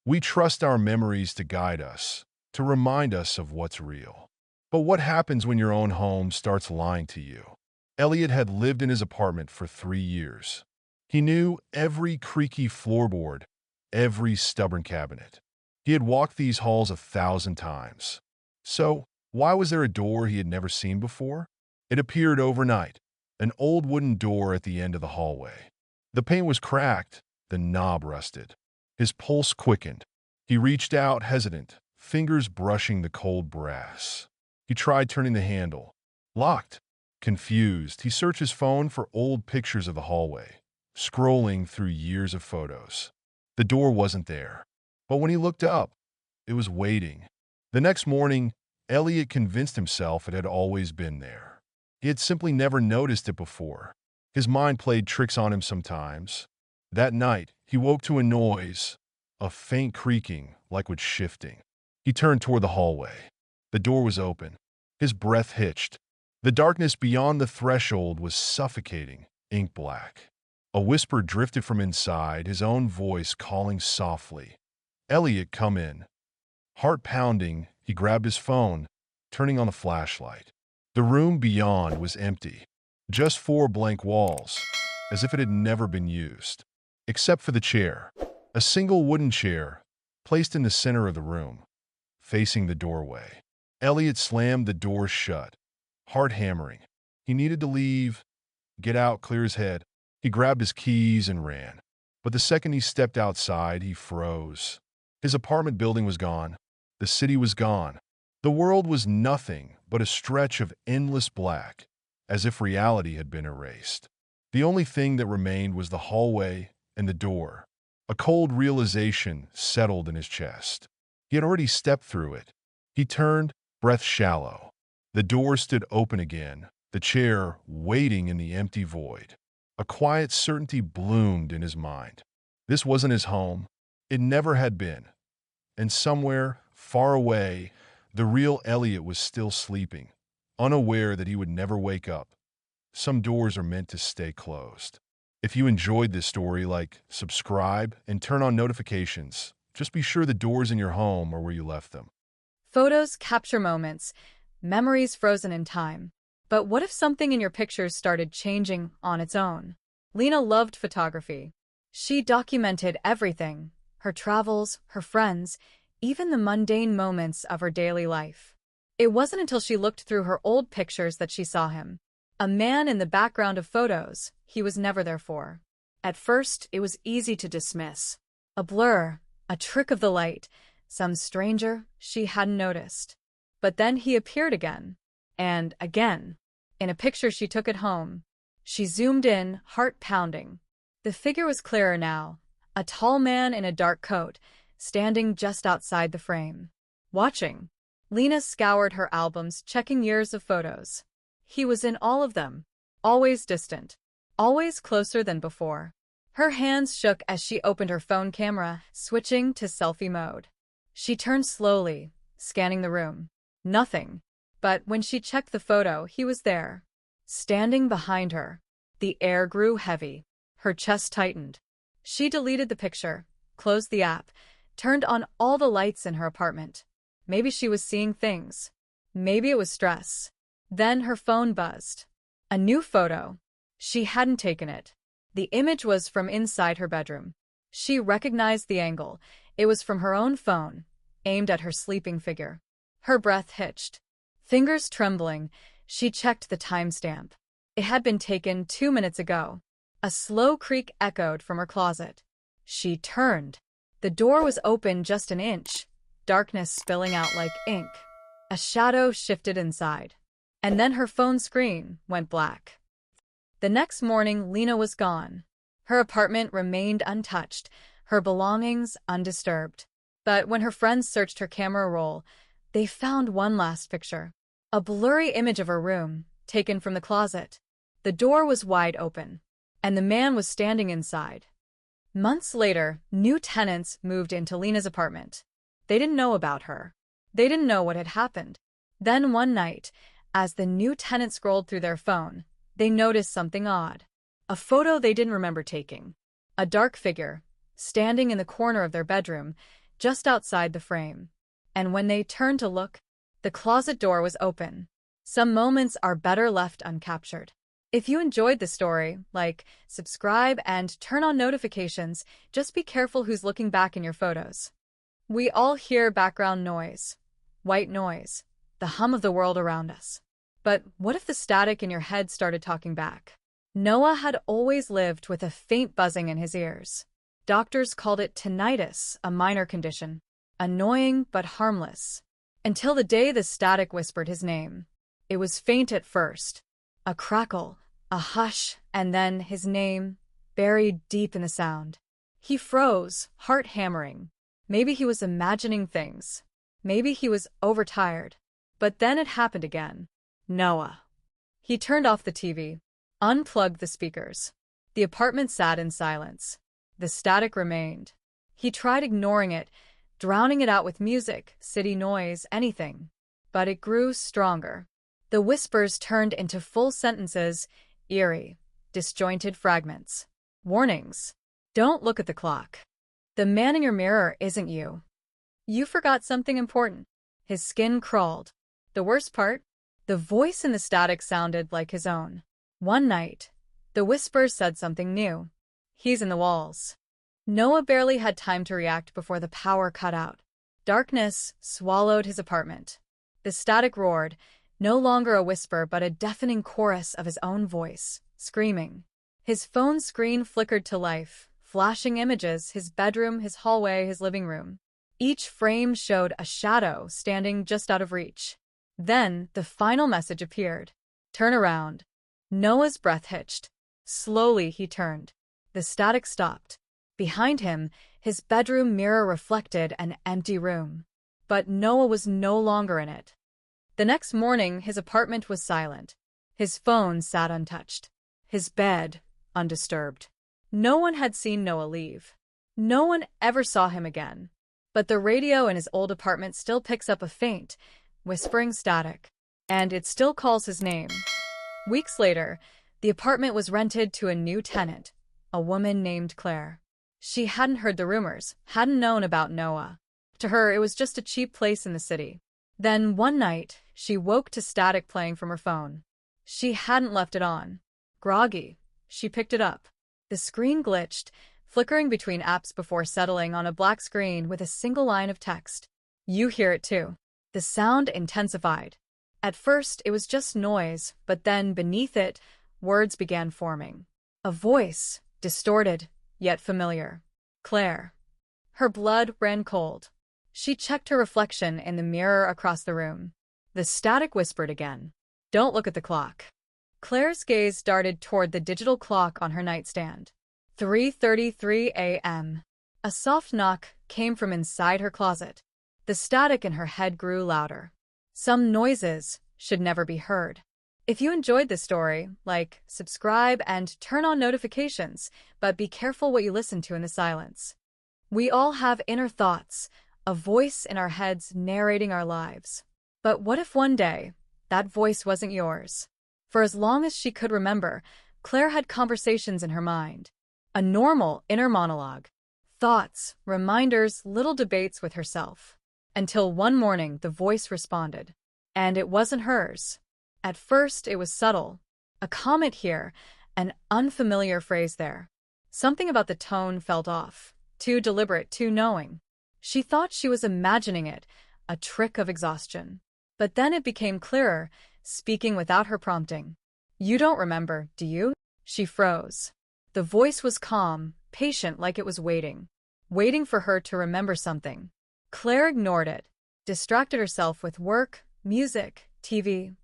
We trust our memories to guide us, to remind us of what's real. But what happens when your own home starts lying to you? Elliot had lived in his apartment for 3 years. He knew every creaky floorboard, every stubborn cabinet. He had walked these halls 1,000 times. So, why was there a door he had never seen before? It appeared overnight, an old wooden door at the end of the hallway. The pane was cracked, the knob rusted. His pulse quickened. He reached out, hesitant, fingers brushing the cold brass. He tried turning the handle. Locked. Confused, he searched his phone for old pictures of the hallway, scrolling through years of photos. The door wasn't there. But when he looked up, it was waiting. The next morning, Elliot convinced himself it had always been there. He had simply never noticed it before. His mind played tricks on him sometimes. That night, he woke to a noise, a faint creaking, like wood shifting. He turned toward the hallway. The door was open. His breath hitched. The darkness beyond the threshold was suffocating, ink black. A whisper drifted from inside, his own voice calling softly. Elliot, come in. Heart pounding, he grabbed his phone, turning on the flashlight. The room beyond was empty. Just four blank walls, as if it had never been used. Except for the chair. A single wooden chair, placed in the center of the room, facing the doorway. Elliot slammed the door shut, heart hammering. He needed to leave, get out, clear his head. He grabbed his keys and ran. But the second he stepped outside, he froze. His apartment building was gone. The city was gone. The world was nothing but a stretch of endless black, as if reality had been erased. The only thing that remained was the hallway and the door. A cold realization settled in his chest. He had already stepped through it. He turned, breath shallow. The door stood open again, the chair waiting in the empty void. A quiet certainty bloomed in his mind. This wasn't his home. It never had been. And somewhere, far away, the real Elliot was still sleeping, unaware that he would never wake up. Some doors are meant to stay closed. If you enjoyed this story, subscribe, and turn on notifications. Just be sure the doors in your home are where you left them. Photos capture moments, memories frozen in time. But what if something in your pictures started changing on its own? Lena loved photography. She documented everything, her travels, her friends, even the mundane moments of her daily life. It wasn't until she looked through her old pictures that she saw him. A man in the background of photos he was never there for. At first, it was easy to dismiss. A blur, a trick of the light, some stranger she hadn't noticed. But then he appeared again, and again, in a picture she took at home. She zoomed in, heart pounding. The figure was clearer now, a tall man in a dark coat, standing just outside the frame. Watching, Lena scoured her albums, checking years of photos. He was in all of them, always distant, always closer than before. Her hands shook as she opened her phone camera, switching to selfie mode. She turned slowly, scanning the room. Nothing. But when she checked the photo, he was there, standing behind her. The air grew heavy. Her chest tightened. She deleted the picture, closed the app, turned on all the lights in her apartment. Maybe she was seeing things. Maybe it was stress. Then her phone buzzed. A new photo. She hadn't taken it. The image was from inside her bedroom. She recognized the angle. It was from her own phone, aimed at her sleeping figure. Her breath hitched. Fingers trembling, she checked the timestamp. It had been taken 2 minutes ago. A slow creak echoed from her closet. She turned. The door was open just an inch, darkness spilling out like ink. A shadow shifted inside. And then her phone screen went black. The next morning, Lena was gone. Her apartment remained untouched, her belongings undisturbed. But when her friends searched her camera roll, they found one last picture. A blurry image of her room, taken from the closet. The door was wide open, and the man was standing inside. Months later, new tenants moved into Lena's apartment. They didn't know about her. They didn't know what had happened. Then one night, as the new tenant scrolled through their phone, they noticed something odd. A photo they didn't remember taking. A dark figure, standing in the corner of their bedroom, just outside the frame. And when they turned to look, the closet door was open. Some moments are better left uncaptured. If you enjoyed the story, like, subscribe, and turn on notifications. Just be careful who's looking back in your photos. We all hear background noise, white noise, the hum of the world around us. But what if the static in your head started talking back? Noah had always lived with a faint buzzing in his ears. Doctors called it tinnitus, a minor condition, annoying but harmless. Until the day the static whispered his name. It was faint at first, a crackle, a hush, and then his name, buried deep in the sound. He froze, heart hammering. Maybe he was imagining things. Maybe he was overtired. But then it happened again. Noah. He turned off the TV, unplugged the speakers. The apartment sat in silence. The static remained. He tried ignoring it, drowning it out with music, city noise, anything. But it grew stronger. The whispers turned into full sentences, eerie, disjointed fragments. Warnings. Don't look at the clock. The man in your mirror isn't you. You forgot something important. His skin crawled. The worst part? The voice in the static sounded like his own. One night, the whisper said something new. He's in the walls. Noah barely had time to react before the power cut out. Darkness swallowed his apartment. The static roared, no longer a whisper but a deafening chorus of his own voice, screaming. His phone screen flickered to life, flashing images, his bedroom, his hallway, his living room. Each frame showed a shadow standing just out of reach. Then the final message appeared. Turn around. Noah's breath hitched. Slowly he turned. The static stopped. Behind him, his bedroom mirror reflected an empty room. But Noah was no longer in it. The next morning, his apartment was silent. His phone sat untouched. His bed, undisturbed. No one had seen Noah leave. No one ever saw him again. But the radio in his old apartment still picks up a faint, whispering static. And it still calls his name. Weeks later, the apartment was rented to a new tenant, a woman named Claire. She hadn't heard the rumors, hadn't known about Noah. To her, it was just a cheap place in the city. Then, one night, she woke to static playing from her phone. She hadn't left it on. Groggy, she picked it up. The screen glitched, flickering between apps before settling on a black screen with a single line of text. You hear it too. The sound intensified. At first, it was just noise, but then, beneath it, words began forming. A voice, distorted, yet familiar. Claire. Her blood ran cold. She checked her reflection in the mirror across the room. The static whispered again. Don't look at the clock. Claire's gaze darted toward the digital clock on her nightstand. 3:33 a.m. A soft knock came from inside her closet. The static in her head grew louder. Some noises should never be heard. If you enjoyed this story, like, subscribe, and turn on notifications, but be careful what you listen to in the silence. We all have inner thoughts, a voice in our heads narrating our lives. But what if one day, that voice wasn't yours? For as long as she could remember, Claire had conversations in her mind. A normal inner monologue. Thoughts, reminders, little debates with herself. Until one morning the voice responded. And it wasn't hers. At first it was subtle. A comment here, an unfamiliar phrase there. Something about the tone felt off. Too deliberate, too knowing. She thought she was imagining it, a trick of exhaustion. But then it became clearer, speaking without her prompting. You don't remember, do you? She froze. The voice was calm, patient, like it was waiting. Waiting for her to remember something. Claire ignored it, distracted herself with work, music, TV,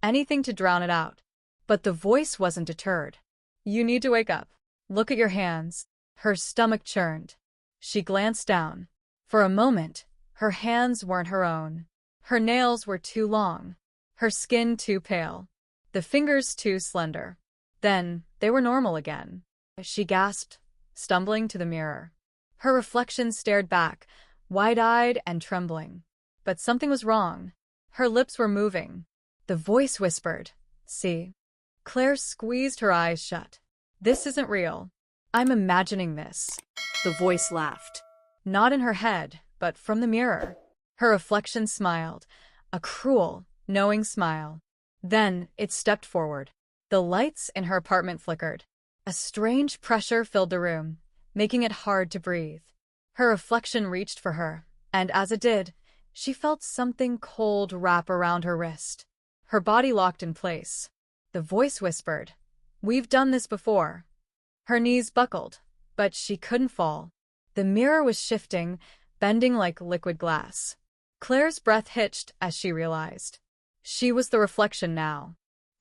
anything to drown it out. But the voice wasn't deterred. You need to wake up. Look at your hands. Her stomach churned. She glanced down. For a moment, her hands weren't her own. Her nails were too long. Her skin too pale. The fingers too slender. Then, they were normal again. She gasped, stumbling to the mirror. Her reflection stared back, wide-eyed and trembling. But something was wrong. Her lips were moving. The voice whispered, "See?" Claire squeezed her eyes shut. This isn't real. I'm imagining this. The voice laughed. Not in her head, but from the mirror. Her reflection smiled, a cruel, knowing smile. Then it stepped forward. The lights in her apartment flickered. A strange pressure filled the room, making it hard to breathe. Her reflection reached for her, and as it did, she felt something cold wrap around her wrist. Her body locked in place. The voice whispered, "We've done this before." Her knees buckled, but she couldn't fall. The mirror was shifting, bending like liquid glass. Claire's breath hitched as she realized. She was the reflection now.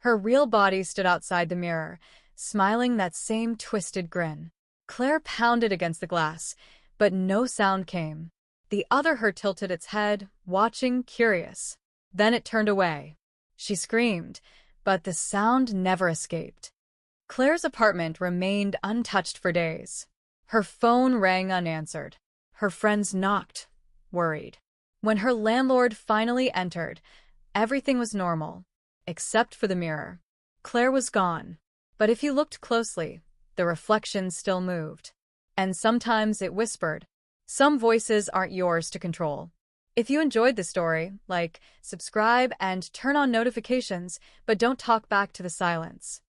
Her real body stood outside the mirror, smiling that same twisted grin. Claire pounded against the glass, but no sound came. The other her tilted its head, watching, curious. Then it turned away. She screamed, but the sound never escaped. Claire's apartment remained untouched for days. Her phone rang unanswered. Her friends knocked, worried. When her landlord finally entered, everything was normal, except for the mirror. Claire was gone, but if you looked closely, the reflection still moved. And sometimes it whispered. Some voices aren't yours to control. If you enjoyed the story, like, subscribe, and turn on notifications, but don't talk back to the silence.